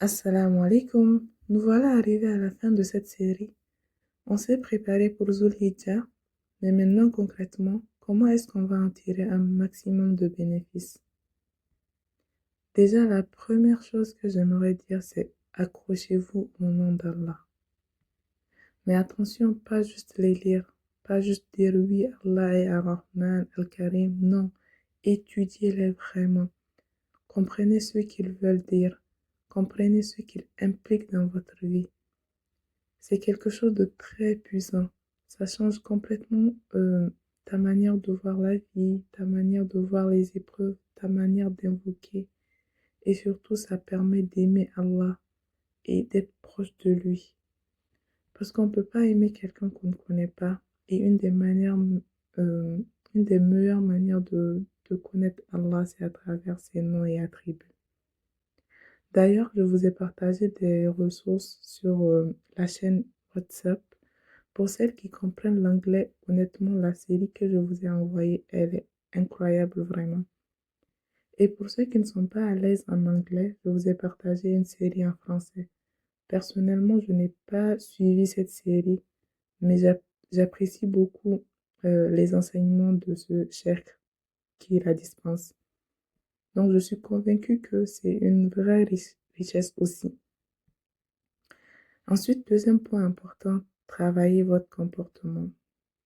Assalamu alaikum. Nous voilà arrivés à la fin de cette série. On s'est préparé pour Zulhijjah, mais maintenant concrètement, comment est-ce qu'on va en tirer un maximum de bénéfices? Déjà, la première chose que j'aimerais dire, c'est accrochez-vous au nom d'Allah. Mais attention, pas juste les lire, pas juste dire oui, Allah est Ar-Rahman, Al-Karim, non. Étudiez-les vraiment. Comprenez ce qu'ils veulent dire. Comprenez ce qu'ils impliquent dans votre vie. C'est quelque chose de très puissant. Ça change complètement ta manière de voir la vie, ta manière de voir les épreuves, ta manière d'invoquer. Et surtout, ça permet d'aimer Allah et d'être proche de lui. Parce qu'on ne peut pas aimer quelqu'un qu'on ne connaît pas. Et euh, une des meilleures manières de connaître Allah, c'est à travers ses noms et attributs. D'ailleurs, je vous ai partagé des ressources sur la chaîne WhatsApp. Pour celles qui comprennent l'anglais, honnêtement, la série que je vous ai envoyée, elle est incroyable vraiment. Et pour ceux qui ne sont pas à l'aise en anglais, je vous ai partagé une série en français. Personnellement, je n'ai pas suivi cette série, mais j'apprécie beaucoup les enseignements de ce cheikh qui la dispense. Donc, je suis convaincue que c'est une vraie richesse aussi. Ensuite, deuxième point important, travaillez votre comportement.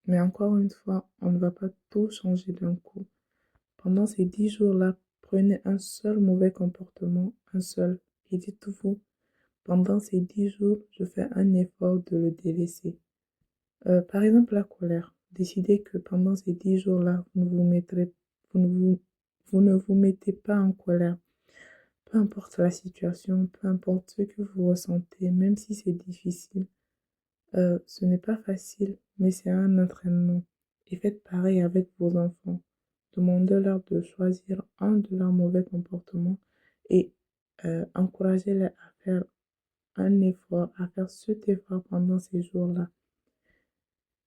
Mais encore une fois, on ne va pas tout changer d'un coup. Pendant ces 10 jours-là, prenez un seul mauvais comportement, un seul, et dites-vous, pendant ces 10 jours, je fais un effort de le délaisser. Par exemple, la colère. Décidez que pendant ces 10 jours-là, vous ne vous, vous ne vous mettez pas en colère. Peu importe la situation, peu importe ce que vous ressentez, même si c'est difficile. Ce n'est pas facile, mais c'est un entraînement. Et faites pareil avec vos enfants. Demandez-leur de choisir un de leurs mauvais comportements et encouragez-les à faire un effort, à faire cet effort pendant ces jours-là.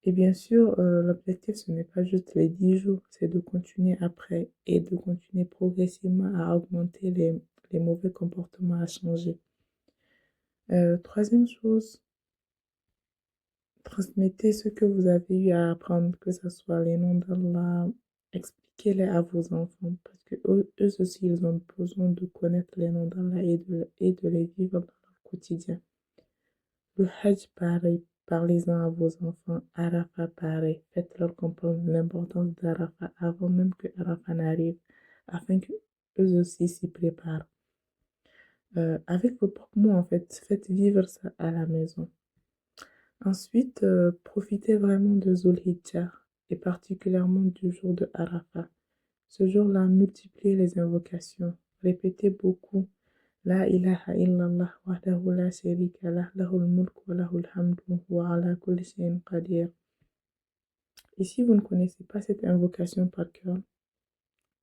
Et bien sûr, l'objectif, ce n'est pas juste les 10 jours, c'est de continuer après et de continuer progressivement à augmenter les mauvais comportements, à changer. Troisième chose, transmettez ce que vous avez eu à apprendre, que ce soit les noms d'Allah, expliquez-les à vos enfants, parce que eux aussi, ils ont besoin de connaître les noms d'Allah et de les vivre dans leur quotidien. Le Hajj, pareil, parlez-en à vos enfants. Arafat, pareil, faites-leur comprendre l'importance d'Arafat avant même que Arafat n'arrive, afin que eux aussi s'y préparent. Avec vos propres mots, en fait, faites vivre ça à la maison. Ensuite, profitez vraiment de Zulhijjah et particulièrement du jour de Arafat. Ce jour-là, multipliez les invocations. Répétez beaucoup. La ilaha illallah wahdahu la sharika lah lahul mulk wa lahul hamdu wa huwa ala kulli shay'in qadir. Et si vous ne connaissez pas cette invocation par cœur,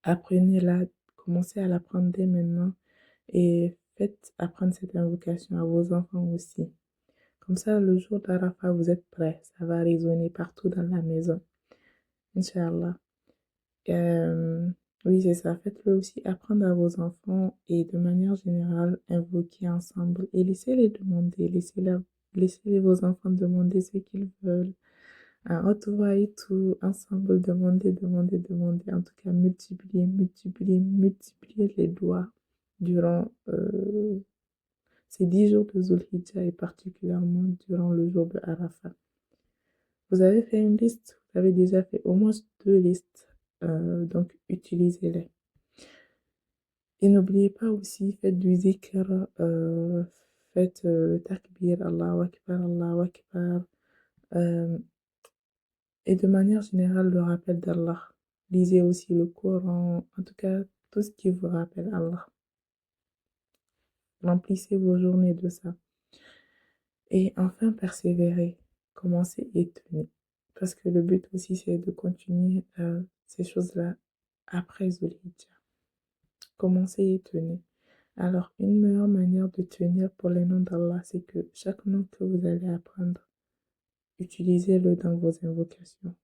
apprenez-la, commencez à l'apprendre dès maintenant et faites apprendre cette invocation à vos enfants aussi. Comme ça, le jour d'Arafat, vous êtes prêts. Ça va résonner partout dans la maison. Inch'Allah. Euh, oui, c'est ça. Faites-le aussi apprendre à vos enfants et de manière générale, invoquer ensemble et laissez-les demander. Laissez vos enfants demander ce qu'ils veulent. Retrouvez tout ensemble, demandez. En tout cas, multipliez les doigts durant ces 10 jours de Zulhijjah et particulièrement durant le jour de Arafat. Vous avez fait une liste, vous avez déjà fait au moins 2 listes, donc utilisez-les. Et n'oubliez pas aussi, faites du zikr, faites le takbir, Allahu Akbar, euh, et de manière générale le rappel d'Allah. Lisez aussi le Coran, en tout cas tout ce qui vous rappelle Allah. Remplissez vos journées de ça. Et enfin, persévérez, commencez et tenez. Parce que le but aussi, c'est de continuer ces choses-là après Zulhijjah. Commencez et tenez. Alors, une meilleure manière de tenir pour les noms d'Allah, c'est que chaque nom que vous allez apprendre, utilisez-le dans vos invocations.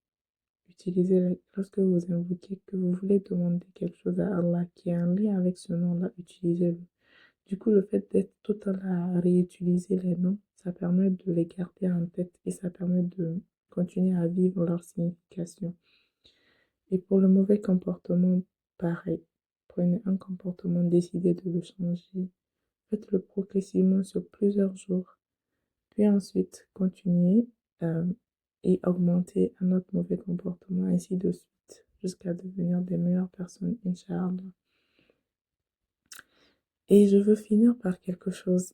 Utilisez-le lorsque vous invoquez, que vous voulez demander quelque chose à Allah qui est en lien avec ce nom-là, utilisez-le. Du coup, le fait d'être tout le temps à réutiliser les noms, ça permet de les garder en tête et ça permet de continuer à vivre leur signification. Et pour le mauvais comportement, pareil. Prenez un comportement, décidez de le changer. Faites-le progressivement sur plusieurs jours. Puis ensuite, continuez euh, et augmentez un autre mauvais comportement, ainsi de suite, jusqu'à devenir des meilleures personnes, Inch'Allah. Et je veux finir par quelque chose.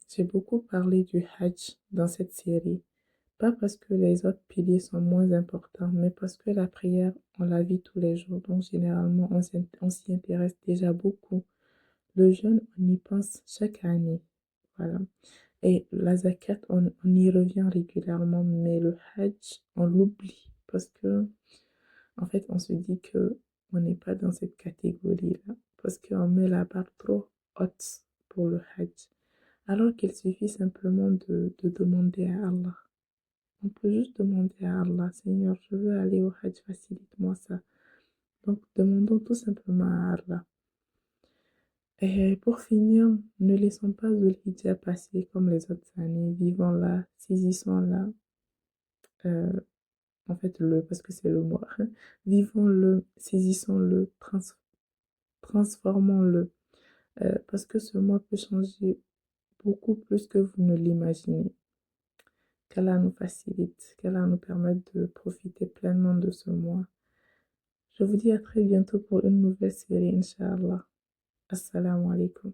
J'ai beaucoup parlé du Hajj dans cette série. Pas parce que les autres piliers sont moins importants, mais parce que la prière, on la vit tous les jours. Donc, généralement, on s'y intéresse déjà beaucoup. Le jeûne, on y pense chaque année. Voilà. Et la zakat, on y revient régulièrement, mais le Hajj, on l'oublie parce que, en fait, on se dit que on n'est pas dans cette catégorie-là parce qu'on met la barre trop haute pour le Hajj. Alors qu'il suffit simplement de demander à Allah. On peut juste demander à Allah, Seigneur, je veux aller au Hajj, facilite-moi ça. Donc, demandons tout simplement à Allah. Et pour finir, ne laissons pas Zulhijjah passer comme les autres années. Vivons-la, saisissons-la. euh, en fait, parce que c'est le mois. Vivons-le, saisissons-le, transformons-le. Parce que ce mois peut changer beaucoup plus que vous ne l'imaginez. Qu'Allah nous facilite, qu'Allah nous permette de profiter pleinement de ce mois. Je vous dis à très bientôt pour une nouvelle série, Inch'Allah. Assalamu alaikum.